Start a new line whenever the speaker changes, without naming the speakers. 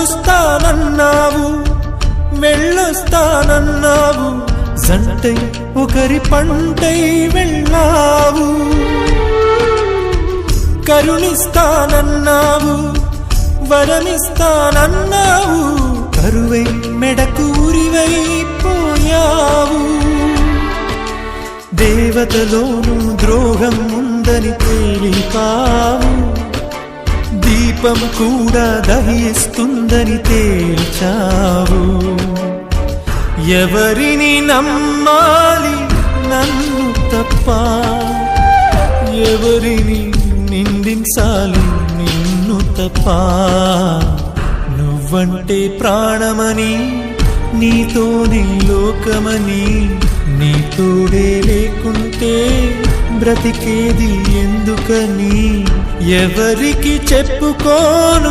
తోడొస్తానన్నావు, వెళ్ళొస్తానన్నావు, జంటై ఒకరి పంటై వెళ్ళావు. కరుణిస్తానన్నావు, వరమిస్తానన్నావు, కరువై మెడకు ఉరివైపోయావు. దేవతలోను ద్రోహం ఉందని తేలిపావు, దీపం కూడా దహిస్తుందని తేల్చావు. ఎవరిని నమ్మాలి నన్ను తప్ప, ఎవరిని నిందించాలి నిన్ను తప్ప. నువ్వంటే ప్రాణమని, నీతోనే లోకమని, నీ తోడే లేకుంటే బ్రతికేది ఎందుకని. ఎవరికి చెప్పుకోను